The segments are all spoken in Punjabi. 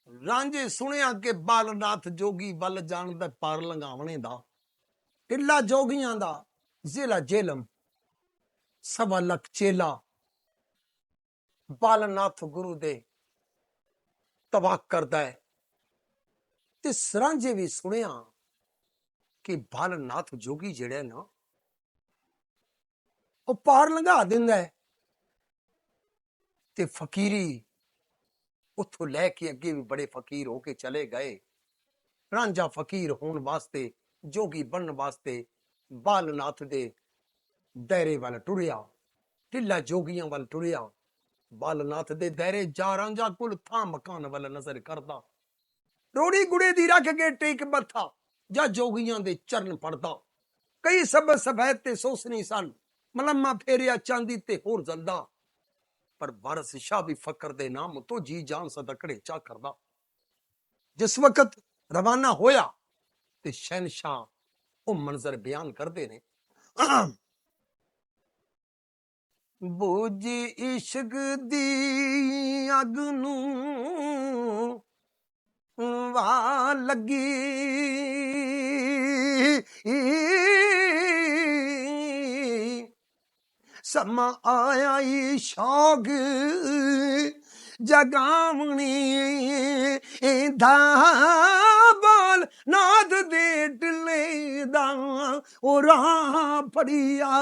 ਰਾਂਝੇ ਸੁਣਿਆ ਕਿ ਬਾਲਨਾਥ ਜੋਗੀ ਵੱਲ ਜਾਣ ਦਾ ਪਾਰ ਲੰਘਾਵਣੇ ਦਾ ਟਿੱਲਾ ਜੋਗੀਆਂ ਦਾ ਜ਼ਿਲ੍ਹਾ ਜੇਲਮ ਸਵਾ ਲੱਖ ਚੇਲਾ ਬਾਲਨਾਥ ਗੁਰੂ ਦੇ ਤਬਾਹ ਕਰਦਾ ਹੈ। ਤੇ ਸਰਾਂਝੇ ਵੀ ਸੁਣਿਆ ਕਿ ਬਾਲਨਾਥ ਜੋਗੀ ਜਿਹੜਾ ਨਾ ਉਹ ਪਾਰ ਲੰਘਾ ਦਿੰਦਾ ਹੈ। ਤੇ ਫਕੀਰੀ ਉੱਥੋਂ ਲੈ ਕੇ ਅੱਗੇ ਵੀ ਬੜੇ ਫਕੀਰ ਹੋ ਕੇ ਚਲੇ ਗਏ। ਰਾਂਝਾ ਫਕੀਰ ਹੋਣ ਵਾਸਤੇ, ਜੋਗੀ ਬਣਨ ਵਾਸਤੇ ਬਾਲਨਾਥ ਦੇ ਦਾਇਰੇ ਵੱਲ ਟੁਰਿਆ, ਢਿੱਲਾ ਜੋਗੀਆਂ ਵੱਲ ਟੁਰਿਆ। ਬਾਲਨਾਥ ਦੇ ਦਾਇਰੇ ਜਾ ਰਾਂਝਾ ਕੁਲ ਥਾਂ ਮਕਾਨ ਵੱਲ ਨਜ਼ਰ ਕਰਦਾ, ਰੋੜੀ ਗੁੜੇ ਦੀ ਰੱਖ ਕੇ ਟੇਕ ਮੱਥਾ ਜਾਂ ਜੋਗੀਆਂ ਦੇ ਚਰਨ ਪੜਦਾ। ਕਈ ਸਬਦ ਸਫੈਦ ਤੇ ਸੋਸਣੀ ਸਨ, ਮਲਮਾ ਫੇਰਿਆ ਚਾਂਦੀ ਤੇ ਹੋਰ ਜਲਦਾ। ਪਰ ਵਾਰਿਸ ਸ਼ਾਹ ਵੀ ਫਕਰ ਦੇ ਨਾਮ ਤੋਂ ਜੀ ਜਾਨ ਸਦਕੜੇ ਚਾ ਕਰਦਾ। ਜਿਸ ਵਕਤ ਰਵਾਨਾ ਹੋਇਆ ਤੇ ਸ਼ਹਿਨशाह ਉਹ ਮੰਜ਼ਰ ਬਿਆਨ ਕਰਦੇ ਨੇ। ਬੂਝੀ ਇਸ਼ਕ ਦੀ ਅੱਗ ਨੂੰ ਵਾ ਲੱਗੀ, ਸਮਾਂ ਆਇਆ ਈ ਸ਼ੌਕ ਜਗਾਵਣੀ ਦਾ, ਬਾਲ ਨਾਥ ਦੇ ਢਿੱਲੇ ਦਾ ਉਹ ਰਾਹ ਫੜਿਆ।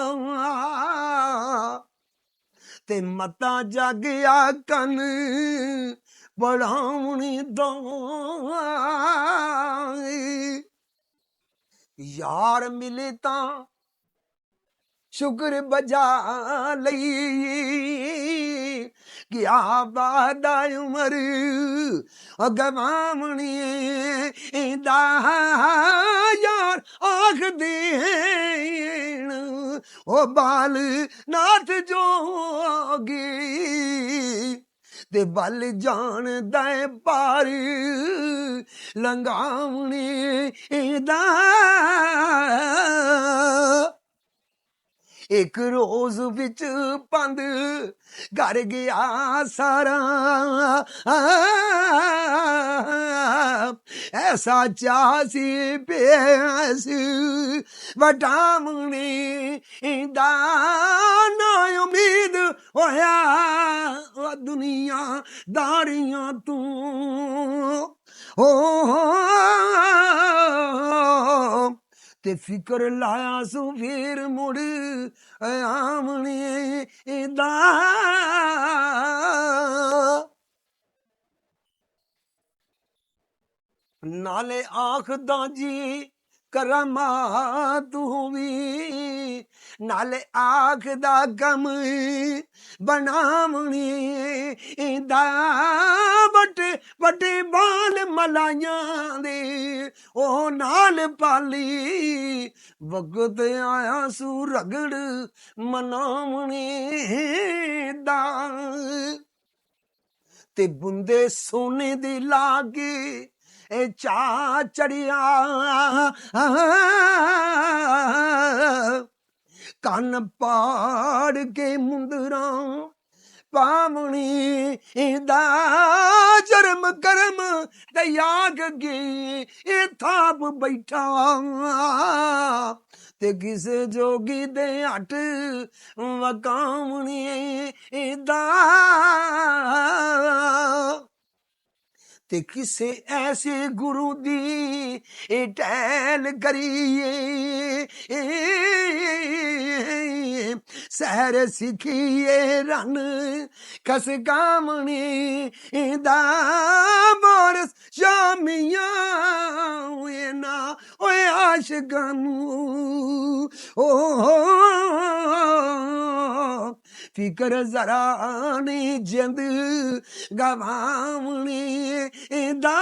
ਤੇ ਮਤਾ ਜਾਗਿਆ ਕੰਨ ਬੜਾਉਣੀ ਦਾ, ਯਾਰ ਮਿਲੇ ਤਾਂ ਸ਼ੁਕਰ ਬਜਾ ਲਈ, ਗਿਆ ਬਾਦਾ ਉਮਰ ਗਵਾਵਣੀ ਦਾ, ਯਾਰ ਆਖਦੇ ਉਹ ਬਾਲ ਨਾਥ ਜੋਗੀ ਤੇ ਬਲ ਜਾਣਦਾ ਪਾਰ ਲੰਘਾਉਣੀ ਦਾ। ਇੱਕ ਰੋਜ਼ ਵਿੱਚ ਪੰਧ ਕਰ ਗਿਆ ਸਾਰਾ, ਐਸਾ ਚਾਅ ਸੀ ਪਿਆਸ ਵਟਾਵਣੀ ਦਾ, ਨਾ ਉਮੀਦ ਹੋਇਆ ਦੁਨੀਆ ਦਾਰੀਆਂ ਤੂੰ ਹੋ। ਤੇ ਫਿਕਰ ਲਾਇਆ ਸੂ ਫੇਰ ਮੁੜ ਆਵਣੇ ਦਾ। ਨਾਲੇ ਆਖਦਾ ਜੀ ਕਰਾਮਾ ਤੂੰ ਵੀ, ਨਾਲੇ ਆਖਦਾ ਗਮ ਬਣਾਵਣੀ ਦਾ, ਵੱਡੇ ਵੱਡੇ ਬਾਲ ਮਲਾਈਆਂ ਦੇ ਉਹ ਨਾਲ ਪਾਲੀ, ਵਕਤ ਆਇਆ ਸੂ ਰਗੜ ਮਨਾਵਣੀ ਦਾ। ਤੇ ਬੁੰਦੇ ਸੋਨੇ ਦੇ ਲਾਗੇ ਇਹ ਚਾ ਚੜਿਆ, ਕੰਨ ਪਾੜ ਕੇ ਮੁੰਦਰਾਂ ਪਾਵਣੀ ਦਾ, ਜਰਮ ਕਰਮ ਤੇ ਯਾਗ ਗਈ ਇਹ ਥਾਪ ਬੈਠਾ, ਤੇ ਕਿਸੇ ਜੋਗੀ ਦੇ ਹੱਟ ਵਕਾਵਣੀ ਦਾ। ਤੇ ਕਿਸੇ ਐਸੇ ਗੁਰੂ ਦੀ ਟਹਿਲ ਕਰੀਏ, ਸਹਿਰ ਸਿੱਖੀਏ ਰਨ ਖਸ ਗਾਵਣੀ ਦਾ, ਵਾਰਿਸ ਸ਼ਾਮੀਆਂ ਨਾ ਓਏ ਆਸ਼ਕਾਂ ਨੂੰ ਫਿਕਰ ਜ਼ਰਾ ਨਹੀਂ ਜਿੰਦ ਗਵਾਵਣੀ ਦਾ।